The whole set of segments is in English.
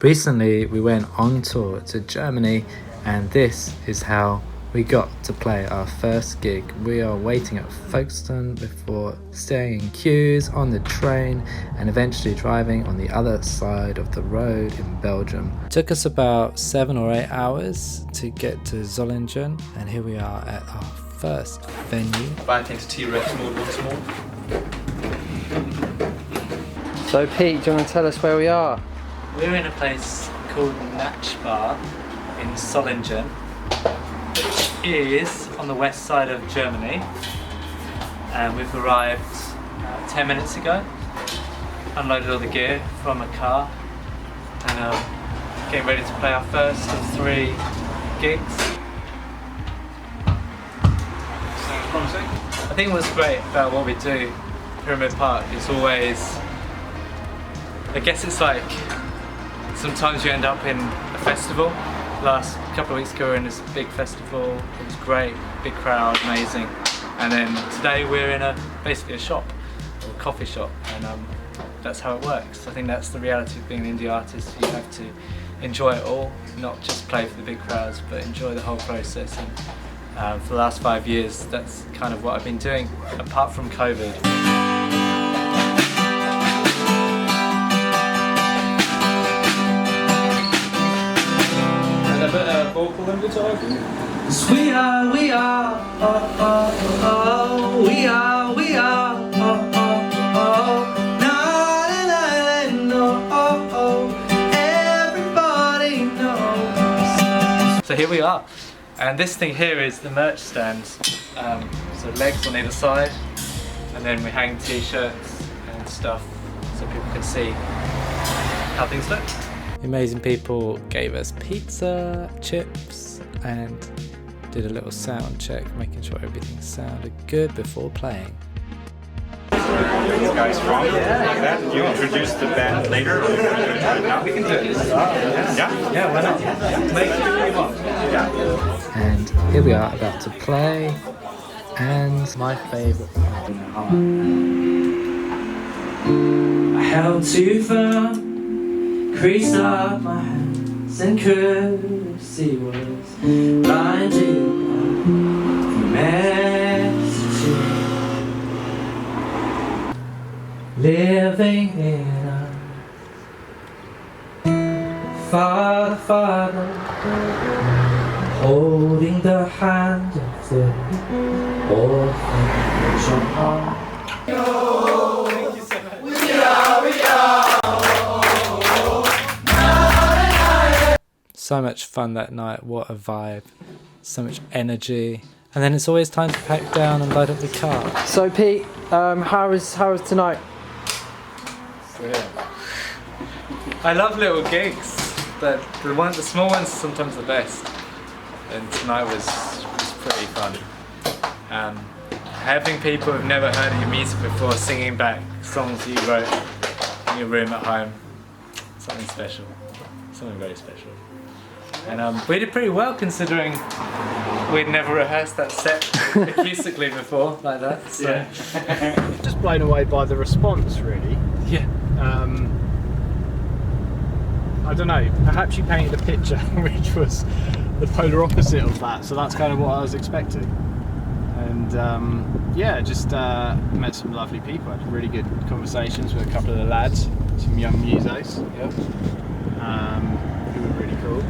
Recently we went on tour to Germany and this is how we got to play our first gig. We are waiting at Folkestone before staying in queues on the train and eventually driving on the other side of the road in Belgium. It took us about 7 or 8 hours to get to Solingen and here we are at our first venue. Bad things T-Rex mode once more. So Pete, do you want to tell us where we are? We're in a place called Bar in Solingen, which is on the west side of Germany, and we've arrived 10 minutes ago, unloaded all the gear from a car and getting ready to play our first of 3 gigs. Sounds promising. I think what's great about what we do, Pyramid Park, is always, I guess it's like, sometimes you end up in a festival. Last couple of weeks ago we were in this big festival, it was great, big crowd, amazing. And then today we're in basically a shop, or a coffee shop, and that's how it works. I think that's the reality of being an indie artist. You have to enjoy it all, not just play for the big crowds, but enjoy the whole process. And for the last 5 years, that's kind of what I've been doing, apart from COVID. A bit of vocal and guitar. We are, oh, oh, oh, we are, oh, oh, oh, na, na, na, oh, oh, everybody knows. So here we are, and this thing here is the merch stand. So legs on either side, and then we hang t-shirts and stuff so people can see how things look. Amazing people gave us pizza, chips, and did a little sound check, making sure everything sounded good before playing. Where these guys from? Yeah. You introduce the band later? Or now? We can do it. Yeah? Yeah, why not? Make it what you want. Yeah. And here we are about to play, and my favourite part in the heart. I held too firm, creased up my hands, and courtesy was blinded by messages. Living in a Father, holding the hand of the orphan. So much fun that night, what a vibe, so much energy. And then it's always time to pack down and load up the car. So Pete, how was tonight? Brilliant. I love little gigs, but the small ones are sometimes the best. And tonight was pretty fun. Having people who've never heard of your music before singing back songs you wrote in your room at home, something special, something very special. And we did pretty well considering we'd never rehearsed that set acoustically before like that. So. Yeah. Just blown away by the response, really. Yeah. I don't know, perhaps you painted a picture which was the polar opposite of that, so that's kind of what I was expecting. And yeah, just met some lovely people, had really good conversations with a couple of the lads, some young musos, who were really cool.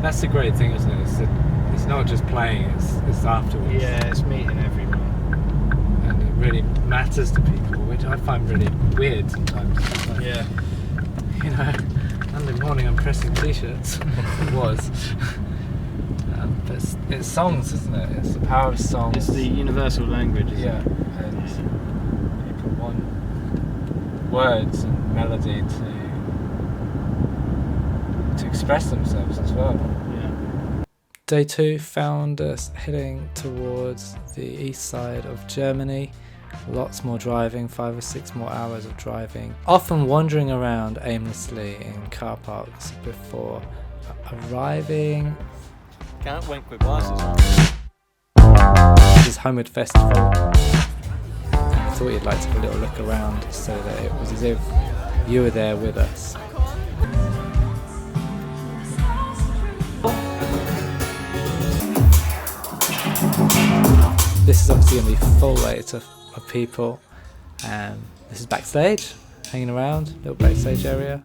That's the great thing, isn't it? It's not just playing, it's afterwards. Yeah, it's meeting everyone. And it really matters to people, which I find really weird sometimes. Like, Yeah. you know, Monday morning I'm pressing t-shirts. It was. But it's songs, isn't it? It's the power of songs. It's the universal language, isn't Yeah, it? and people want words and melody to express themselves as well. Yeah. Day 2 found us heading towards the east side of Germany. Lots more driving, 5 or 6 more hours of driving. Often wandering around aimlessly in car parks before arriving. Can't wink with glasses on. This is Homeward Festival. I thought you'd like to have a little look around so that it was as if you were there with us. obviously going to be full weight of people. This is backstage, hanging around, little backstage area.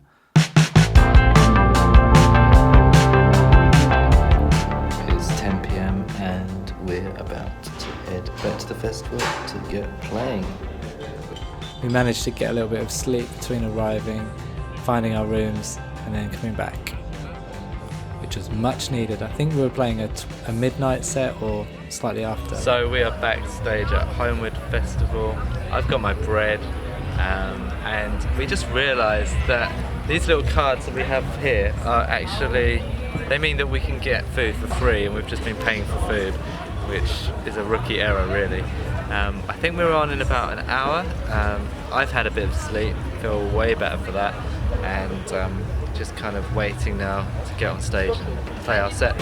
It's 10 PM and we're about to head back to the festival to get playing. We managed to get a little bit of sleep between arriving, finding our rooms, and then coming back, which was much needed. I think we were playing a midnight set or slightly after. So we are backstage at Homewood Festival. I've got my bread, and we just realised that these little cards that we have here are actually, they mean that we can get food for free, and we've just been paying for food, which is a rookie error really. I think we're on in about an hour. I've had a bit of sleep, feel way better for that, and just kind of waiting now to get on stage and play our set.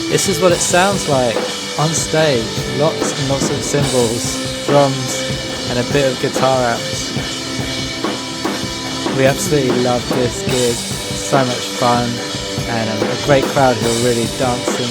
This is what it sounds like on stage. Lots and lots of cymbals, drums, and a bit of guitar amps. We absolutely love this gig. So much fun, and a great crowd who are really dancing.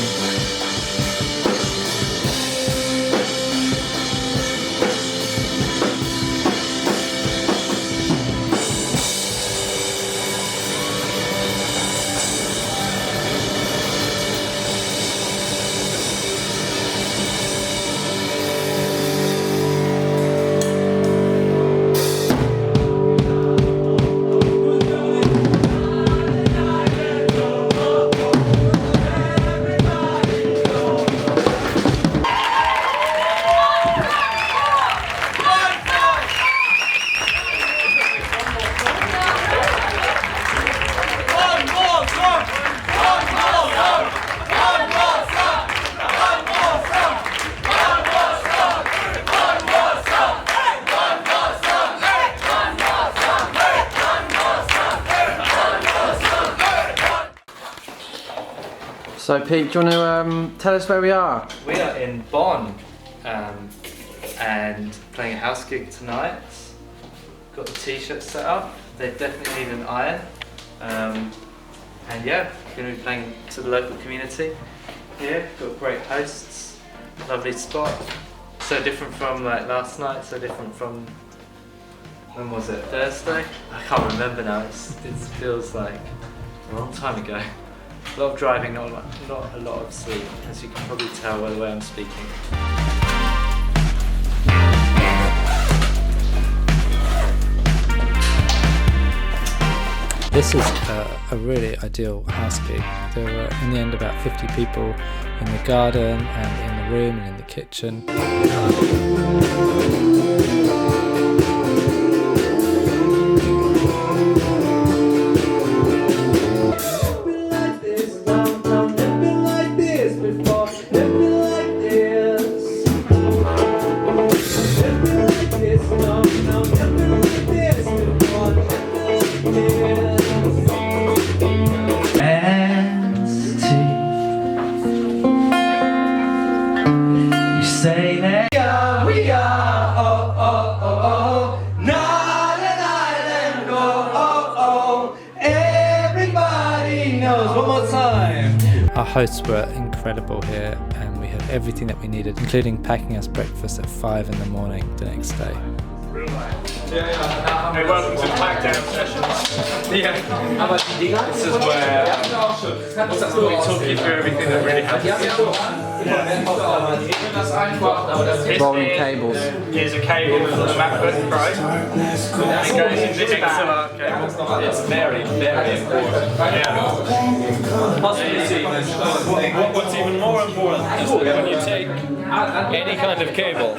So Pete, do you want to tell us where we are? We are in Bonn, and playing a house gig tonight. Got the t-shirts set up. They definitely need an iron. And yeah, we're going to be playing to the local community here. Got great hosts, lovely spot. So different from like last night, so different from, when was it, Thursday? I can't remember now, it feels like a long time ago. A lot of driving, not a lot of sleep, as you can probably tell by the way I'm speaking. This is a really ideal house gig. There were in the end about 50 people in the garden and in the room and in the kitchen. Our hosts were incredible here, and we had everything that we needed, including packing us breakfast at 5 in the morning the next day. Hey, welcome to the Pack Down sessions. This is where we talk you through everything that really happens. Rolling cables. Here's a cable from the MacBook Pro. It goes into the XLR cable. It's very, very important. Yeah. What's even more important is when you take any kind of cable.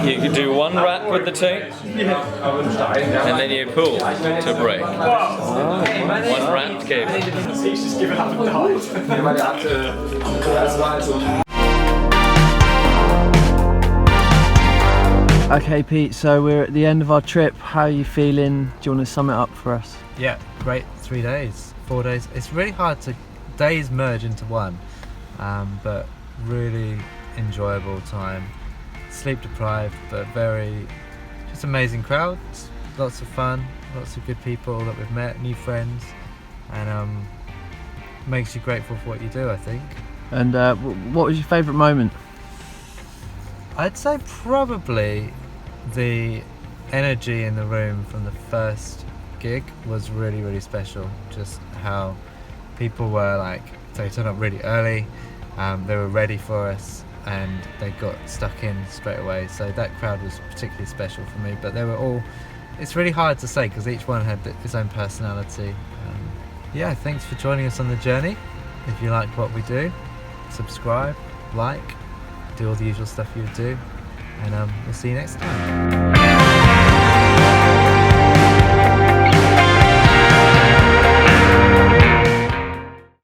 You could do one wrap with the tape, and then you pull to break. One wrapped cable. He's just given up and died. Okay, Pete, so we're at the end of our trip. How are you feeling? Do you want to sum it up for us? Yeah, great 3 days, 4 days. It's really hard to, days merge into one, but really enjoyable time. Sleep deprived, but just amazing crowds, lots of fun, lots of good people that we've met, new friends, and makes you grateful for what you do, I think. And what was your favourite moment? I'd say probably the energy in the room from the first gig was really, really special. Just how people were like, they turned up really early, they were ready for us, and they got stuck in straight away. So that crowd was particularly special for me, but they were all, it's really hard to say because each one had its own personality. Yeah, thanks for joining us on the journey. If you like what we do, subscribe, like, do all the usual stuff you would do, and we'll see you next time.